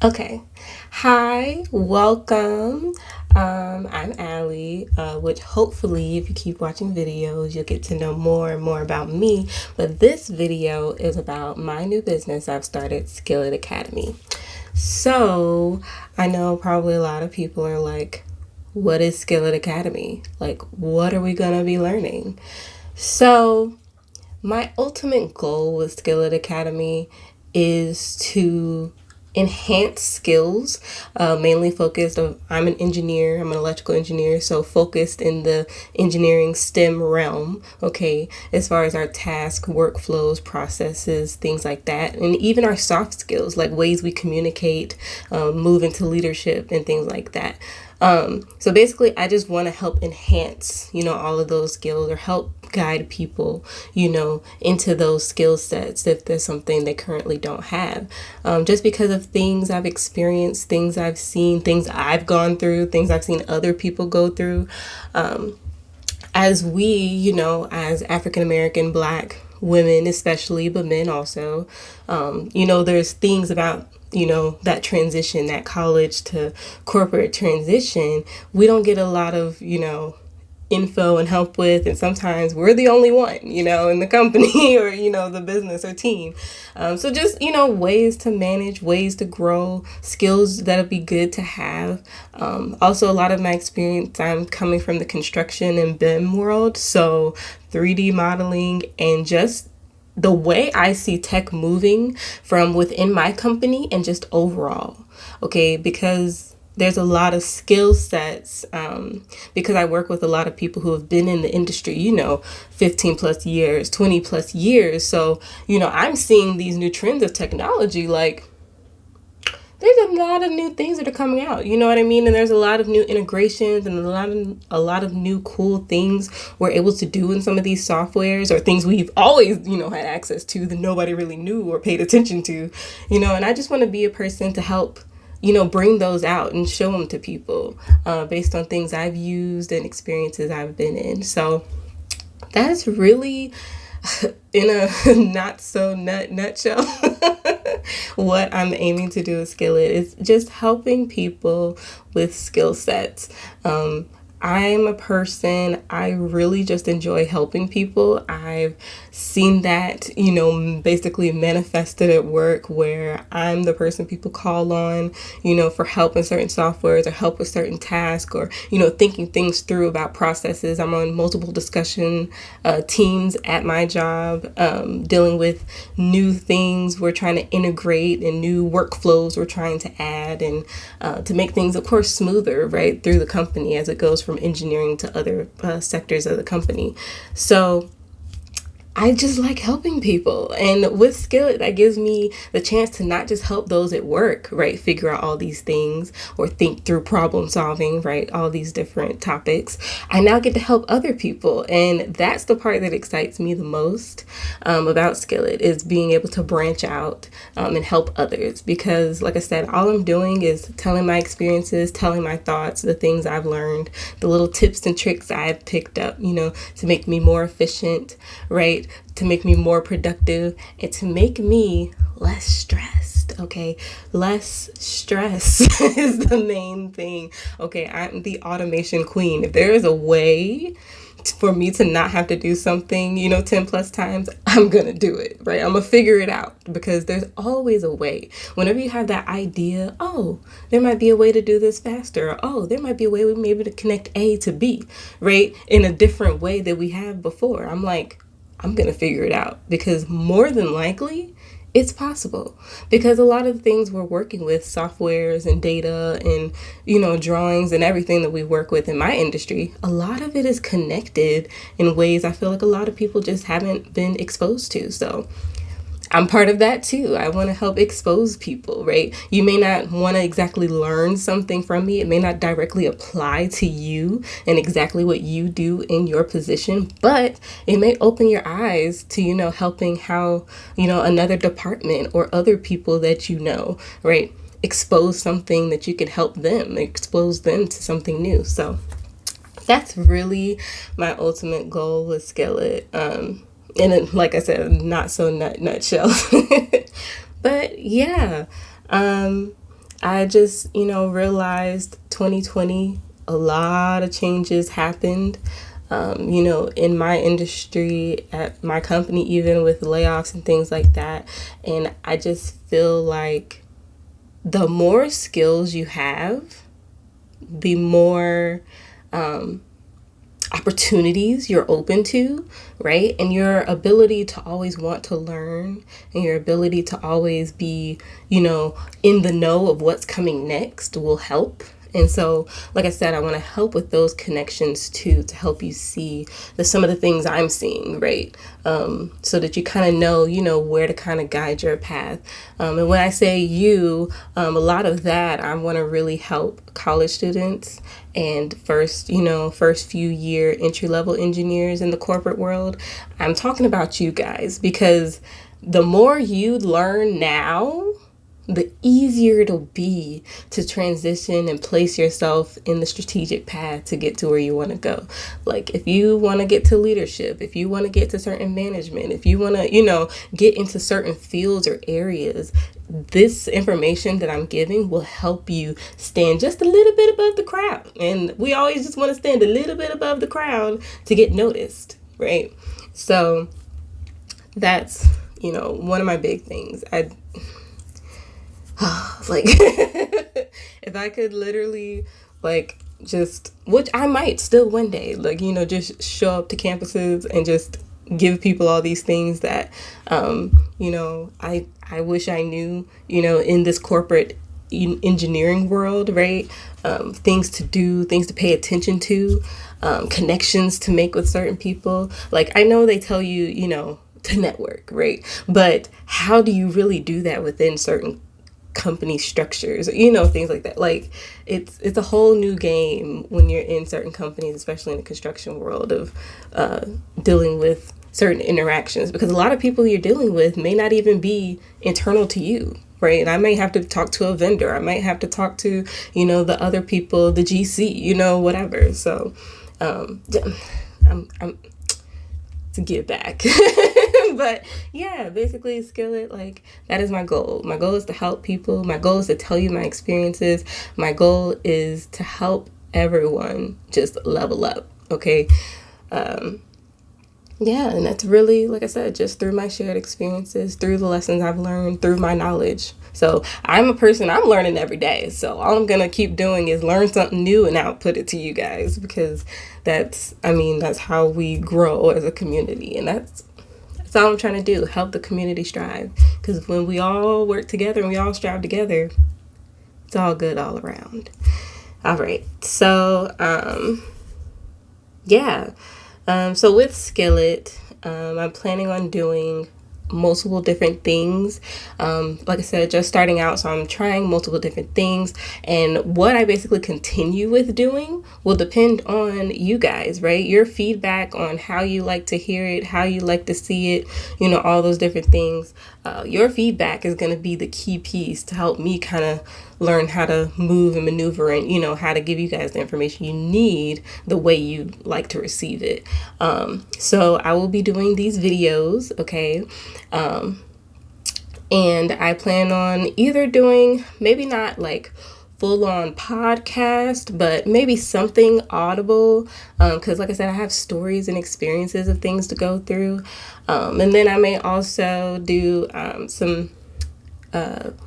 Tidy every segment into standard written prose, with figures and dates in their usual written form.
Okay. Hi, welcome. I'm Allie, which hopefully, if you keep watching videos, you'll get to know more and more about me. But this video is about my new business I've started, Skillet Academy. So, I know probably a lot of people are like, what is Skillet Academy? Like, what are we going to be learning? So, my ultimate goal with Skillet Academy is to enhance skills, mainly focused on, I'm an engineer, I'm an electrical engineer, so focused in the engineering STEM realm, okay, as far as our task, workflows, processes, things like that, and even our soft skills, like ways we communicate, move into leadership and things like that. So basically, I just want to help enhance, all of those skills or help guide people, into those skill sets if there's something they currently don't have. Just because of things I've experienced, things I've seen, things I've gone through, things I've seen other people go through. As we, as African American, Black women especially, but men also, there's things about that transition, that college to corporate transition, we don't get a lot of info and help with, and sometimes we're the only one in the company or the business or team. So just ways to manage, ways to grow, skills that'll be good to have. Also, a lot of my experience, I'm coming from the construction and BIM world, so 3D modeling and just the way I see tech moving from within my company and just overall. Okay, because there's a lot of skill sets, because I work with a lot of people who have been in the industry, 15 plus years, 20 plus years. So, I'm seeing these new trends of technology, like there's a lot of new things that are coming out. You know what I mean? And there's a lot of new integrations and a lot of new cool things we're able to do in some of these softwares, or things we've always, had access to that nobody really knew or paid attention to. And I just want to be a person to help bring those out and show them to people, based on things I've used and experiences I've been in. So that's really, in a not so nutshell, what I'm aiming to do with Skillet is just helping people with skill sets. I'm a person, I really just enjoy helping people. I've seen that, basically manifested at work, where I'm the person people call on, for help in certain softwares or help with certain tasks, or, thinking things through about processes. I'm on multiple discussion teams at my job, dealing with new things we're trying to integrate and new workflows we're trying to add, and to make things, of course, smoother, right, through the company as it goes from engineering to other sectors of the company. So I just like helping people. And with Skillet, that gives me the chance to not just help those at work, right, figure out all these things or think through problem solving, right, all these different topics. I now get to help other people. And that's the part that excites me the most, about Skillet, is being able to branch out, and help others. Because, like I said, all I'm doing is telling my experiences, telling my thoughts, the things I've learned, the little tips and tricks I've picked up, to make me more efficient, right? To make me more productive and to make me less stressed. Okay, less stress is the main thing. Okay, I'm the automation queen. If there is a way for me to not have to do something, 10 plus times, I'm gonna do it, right? I'm gonna figure it out, because there's always a way. Whenever you have that idea, oh, there might be a way to do this faster, or, oh, there might be a way we may be able to connect A to B, right, in a different way that we have before. I'm like, I'm going to figure it out, because more than likely it's possible, because a lot of the things we're working with, softwares and data and, drawings and everything that we work with in my industry, a lot of it is connected in ways I feel like a lot of people just haven't been exposed to. So I'm part of that too. I want to help expose people, right? You may not want to exactly learn something from me. It may not directly apply to you and exactly what you do in your position, but it may open your eyes to, helping how, another department or other people that right, expose something that you could help them, expose them to something new. So that's really my ultimate goal with Skillet. And then, like I said, not so nutshell. But yeah, I just, realized 2020, a lot of changes happened, in my industry, at my company, even with layoffs and things like that. And I just feel like the more skills you have, the more opportunities you're open to, right? And your ability to always want to learn and your ability to always be, in the know of what's coming next will help. And so, like I said, I want to help with those connections too, to help you see some of the things I'm seeing, right? So that you kind of know, where to kind of guide your path. And when I say you, a lot of that, I want to really help college students and first few year entry level engineers in the corporate world. I'm talking about you guys, because the more you learn now, the easier it'll be to transition and place yourself in the strategic path to get to where you want to go. Like if you want to get to leadership, if you want to get to certain management, if you want to, get into certain fields or areas, this information that I'm giving will help you stand just a little bit above the crowd. And we always just want to stand a little bit above the crowd to get noticed, right? So that's, one of my big things. Like if I could literally just, which I might still one day, just show up to campuses and just give people all these things that I wish I knew, in this corporate engineering world, right? Things to do, things to pay attention to, connections to make with certain people. Like I know they tell you, to network, right? But how do you really do that within certain company structures, things like that? Like it's a whole new game when you're in certain companies, especially in the construction world, of dealing with certain interactions, because a lot of people you're dealing with may not even be internal to you, right? And I may have to talk to a vendor, I might have to talk to the other people, the GC, whatever. So I'm to give back. But yeah, basically Skillet, like that is my goal. My goal is to help people. My goal is to tell you my experiences. My goal is to help everyone just level up. Okay. Yeah, and that's really, like I said, just through my shared experiences, through the lessons I've learned, through my knowledge. So I'm a person, I'm learning every day. So all I'm going to keep doing is learn something new and output it to you guys, because that's how we grow as a community. And that's all I'm trying to do, help the community strive. Because when we all work together and we all strive together, it's all good all around. All right. So, yeah. So with Skillet, I'm planning on doing multiple different things. Like I said, just starting out, so I'm trying multiple different things. And what I basically continue with doing will depend on you guys, right? Your feedback on how you like to hear it, how you like to see it, all those different things. Your feedback is going to be the key piece to help me kind of learn how to move and maneuver and, how to give you guys the information you need the way you like to receive it. So I will be doing these videos, okay? And I plan on either doing, maybe not like full-on podcast, but maybe something audible, because like I said, I have stories and experiences of things to go through. And then I may also do some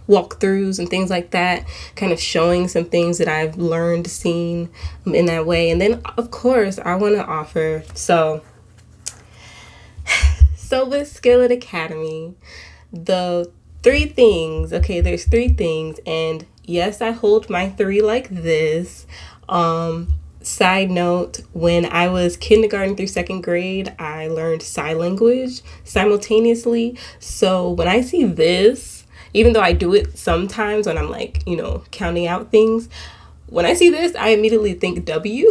walkthroughs and things like that, kind of showing some things that I've learned, seen in that way. And then of course I want to offer, so with Skillet Academy, the three things, okay, there's three things, and yes, I hold my three like this. Side note, when I was kindergarten through second grade, I learned sign language simultaneously. So when I see this, even though I do it sometimes when I'm like, counting out things, when I see this, I immediately think W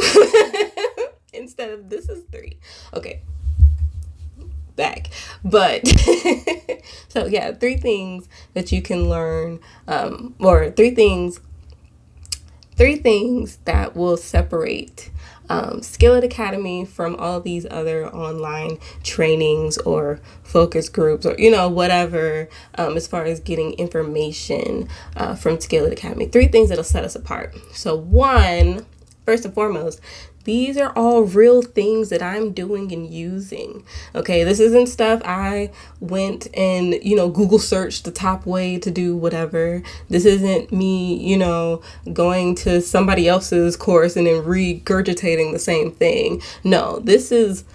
instead of this is three. Okay, back. But so yeah, three things that you can learn, or three things that will separate Skillet Academy from all these other online trainings or focus groups or, whatever, as far as getting information from Skillet Academy. 3 things that'll set us apart. So one, first and foremost, these are all real things that I'm doing and using. Okay, this isn't stuff I went and, Google searched the top way to do whatever. This isn't me, going to somebody else's course and then regurgitating the same thing. No, this is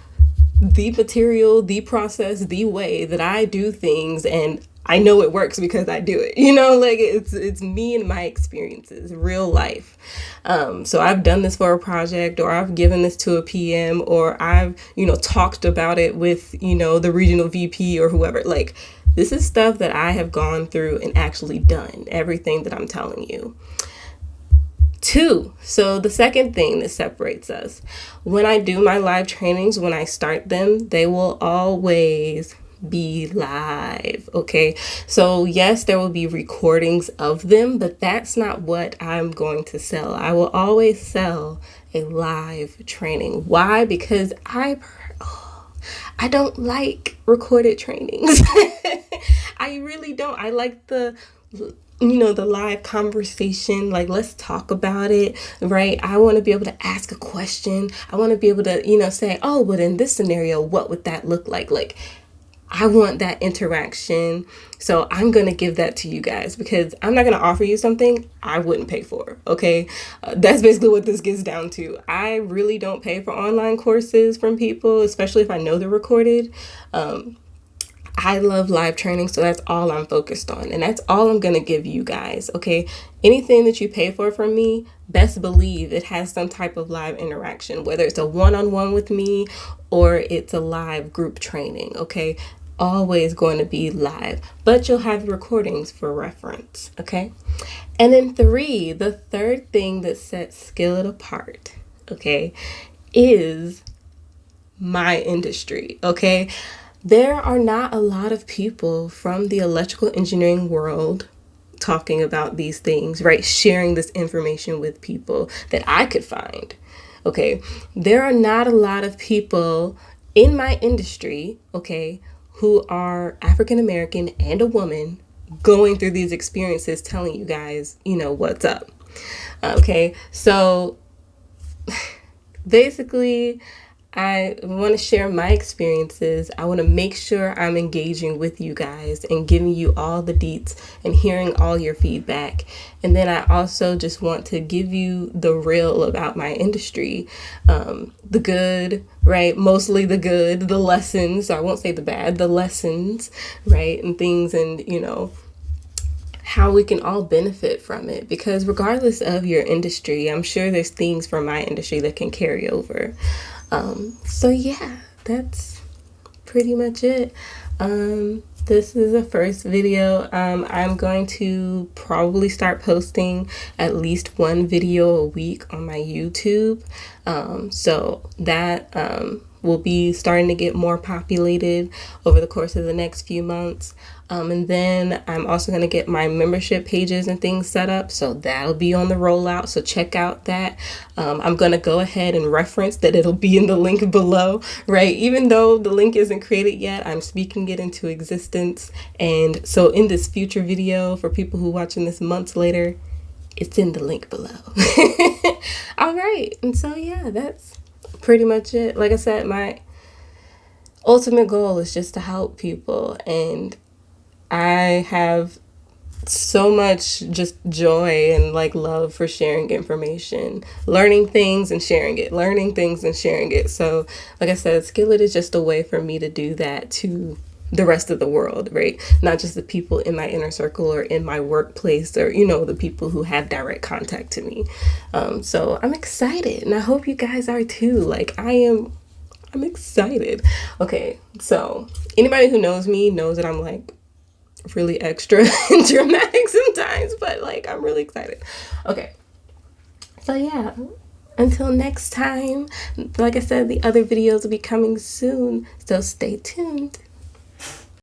the material, the process, the way that I do things, and I know it works because I do it. It's me and my experiences, real life. So I've done this for a project, or I've given this to a PM, or I've, talked about it with, the regional VP or whoever. Like, this is stuff that I have gone through and actually done, everything that I'm telling you. 2, so the second thing that separates us, when I do my live trainings, when I start them, they will always be live. Okay, so yes, there will be recordings of them, but that's not what I'm going to sell. I will always sell a live training. Why? Because I don't like recorded trainings. I really don't. I like the live conversation, like, let's talk about it, right? I want to be able to ask a question. I want to be able to, say, oh, but in this scenario, what would that look like? Like, I want that interaction. So I'm going to give that to you guys, because I'm not going to offer you something I wouldn't pay for. Okay. That's basically what this gets down to. I really don't pay for online courses from people, especially if I know they're recorded. I love live training, so that's all I'm focused on, and that's all I'm going to give you guys, okay? Anything that you pay for from me, best believe it has some type of live interaction, whether it's a one-on-one with me or it's a live group training, okay? Always going to be live, but you'll have recordings for reference, okay? And then 3, the third thing that sets Skillet apart, okay, is my industry, okay? There are not a lot of people from the electrical engineering world talking about these things, right? Sharing this information with people that I could find. Okay. There are not a lot of people in my industry, okay, who are African American and a woman going through these experiences, telling you guys, what's up. Okay. So basically, I want to share my experiences. I want to make sure I'm engaging with you guys and giving you all the deets and hearing all your feedback. And then I also just want to give you the real about my industry, the good, right? Mostly the good, the lessons. So I won't say the bad, the lessons, right? And things, and, how we can all benefit from it. Because regardless of your industry, I'm sure there's things from my industry that can carry over. So yeah, that's pretty much it. This is the first video. I'm going to probably start posting at least 1 video a week on my YouTube. So that will be starting to get more populated over the course of the next few months. And then I'm also going to get my membership pages and things set up. So that'll be on the rollout. So check out that. I'm going to go ahead and reference that it'll be in the link below, right? Even though the link isn't created yet, I'm speaking it into existence. And so in this future video, for people who are watching this months later, it's in the link below. All right. And so, yeah, that's pretty much it. Like I said, my ultimate goal is just to help people, and I have so much just joy and love for sharing information, learning things and sharing it, So like I said, Skillet is just a way for me to do that to the rest of the world, right? Not just the people in my inner circle or in my workplace, or, the people who have direct contact to me. So I'm excited, and I hope you guys are too. I'm excited. Okay, so anybody who knows me knows that I'm really extra and dramatic sometimes, but I'm really excited. Okay, so yeah, until next time, like I said, the other videos will be coming soon, so stay tuned.